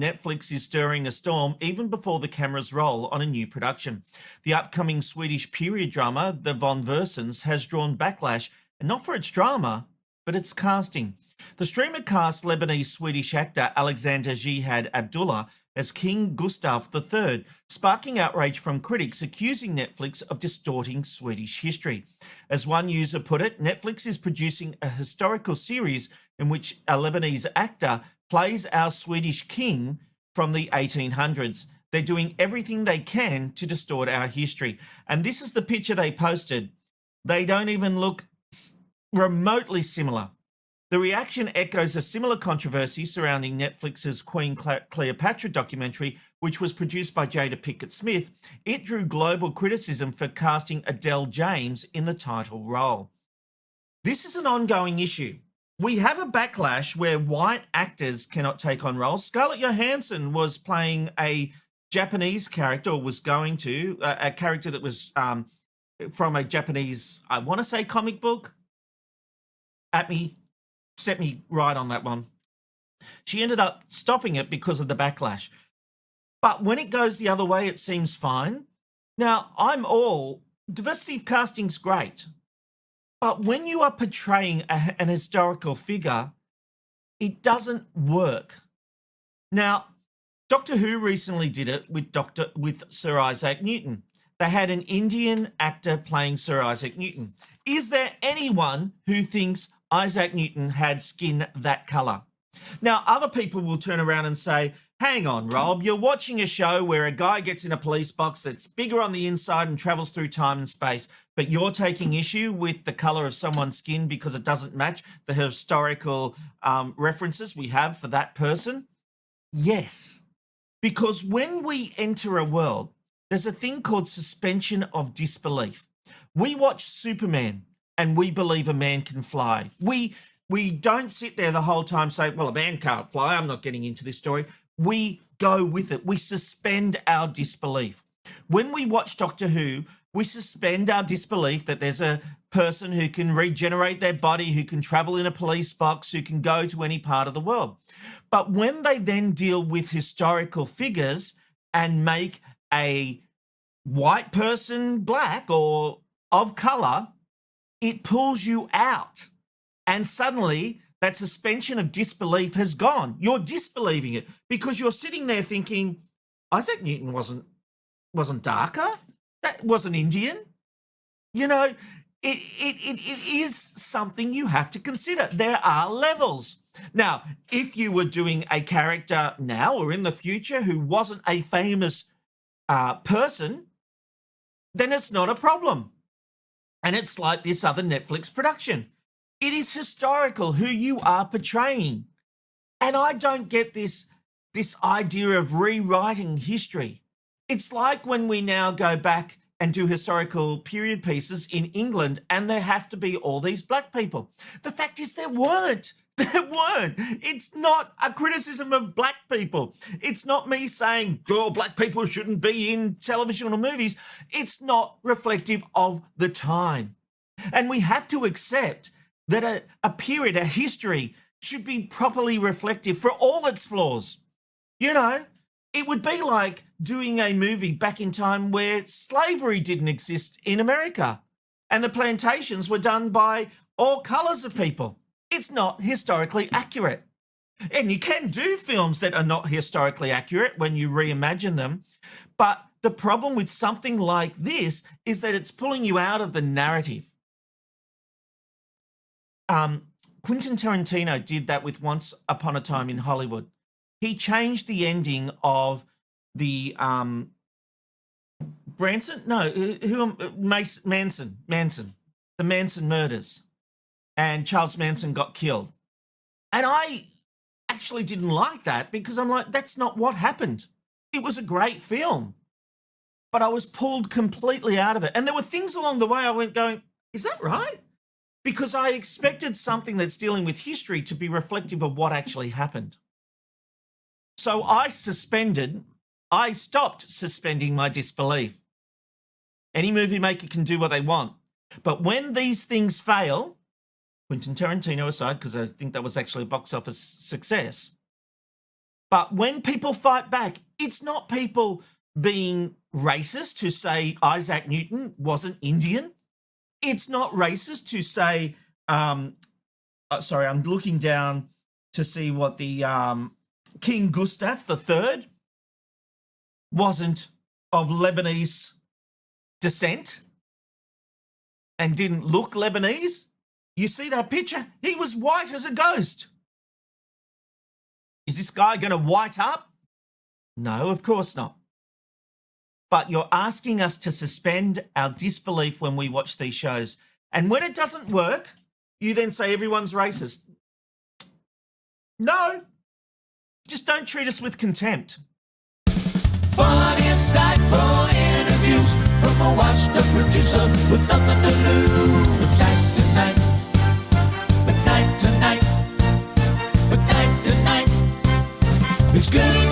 Netflix is stirring a storm even before the cameras roll on a new production. The upcoming Swedish period drama, The Versens, has drawn backlash, and not for its drama, but its casting. The streamer cast Lebanese-Swedish actor Alexander Jihad Abdullah as King Gustav III, sparking outrage from critics accusing Netflix of distorting Swedish history. As one user put it, Netflix is producing a historical series in which a Lebanese actor plays our Swedish king from the 1800s. They're doing everything they can to distort our history. And this is the picture they posted. They don't even look remotely similar. The reaction echoes a similar controversy surrounding Netflix's Queen Cleopatra documentary, which was produced by Jada Pinkett Smith. It drew global criticism for casting Adele James in the title role. This is an ongoing issue. We have a backlash where white actors cannot take on roles. Scarlett Johansson was playing a Japanese character, or was going to, a character that was from a Japanese, I want to say comic book. Set me right on that one. She ended up stopping it because of the backlash. But when it goes the other way, it seems fine. Now, diversity of casting's great. But when you are portraying an historical figure, it doesn't work. Now, Doctor Who recently did it with Sir Isaac Newton. They had an Indian actor playing Sir Isaac Newton. Is there anyone who thinks Isaac Newton had skin that colour? Now, other people will turn around and say, hang on, Rob, you're watching a show where a guy gets in a police box that's bigger on the inside and travels through time and space, but you're taking issue with the colour of someone's skin because it doesn't match the historical references we have for that person? Yes, because when we enter a world, there's a thing called suspension of disbelief. We watch Superman and we believe a man can fly. We don't sit there the whole time saying, well, a man can't fly. I'm not getting into this story. We go with it. We suspend our disbelief. When we watch Doctor Who, we suspend our disbelief that there's a person who can regenerate their body, who can travel in a police box, who can go to any part of the world. But when they then deal with historical figures and make a white person black or of color, it pulls you out. And suddenly that suspension of disbelief has gone. You're disbelieving it because you're sitting there thinking, Isaac Newton wasn't darker. That wasn't Indian. You know, it is something you have to consider. There are levels. Now, if you were doing a character now or in the future who wasn't a famous person, then it's not a problem. And it's like this other Netflix production. It is historical who you are portraying. And I don't get this idea of rewriting history. It's like when we now go back and do historical period pieces in England and there have to be all these black people. The fact is there weren't. There weren't. It's not a criticism of black people. It's not me saying, oh, black people shouldn't be in television or movies. It's not reflective of the time. And we have to accept that a period, a history, should be properly reflective for all its flaws. You know, it would be like doing a movie back in time where slavery didn't exist in America and the plantations were done by all colours of people. It's not historically accurate. And you can do films that are not historically accurate when you reimagine them. But the problem with something like this is that it's pulling you out of the narrative. Quentin Tarantino did that with Once Upon a Time in Hollywood. He changed the ending of the Manson, the Manson murders. And Charles Manson got killed. And I actually didn't like that because I'm like, that's not what happened. It was a great film. But I was pulled completely out of it. And there were things along the way I went going, is that right? Because I expected something that's dealing with history to be reflective of what actually happened. So I stopped suspending my disbelief. Any movie maker can do what they want. But when these things fail, Quentin Tarantino aside, because I think that was actually a box office success, But when people fight back, it's not people being racist to say Isaac Newton wasn't Indian. It's not racist to say, sorry, I'm looking down to see what the King Gustav III wasn't of Lebanese descent and didn't look Lebanese. You see that picture? He was white as a ghost. Is this guy going to white up? No, of course not. But you're asking us to suspend our disbelief when we watch these shows. And when it doesn't work, you then say everyone's racist. No, just don't treat us with contempt. Fun, insightful interviews from a washed-up producer with nothing to lose. Night tonight, McKnight tonight, McKnight tonight. It's good.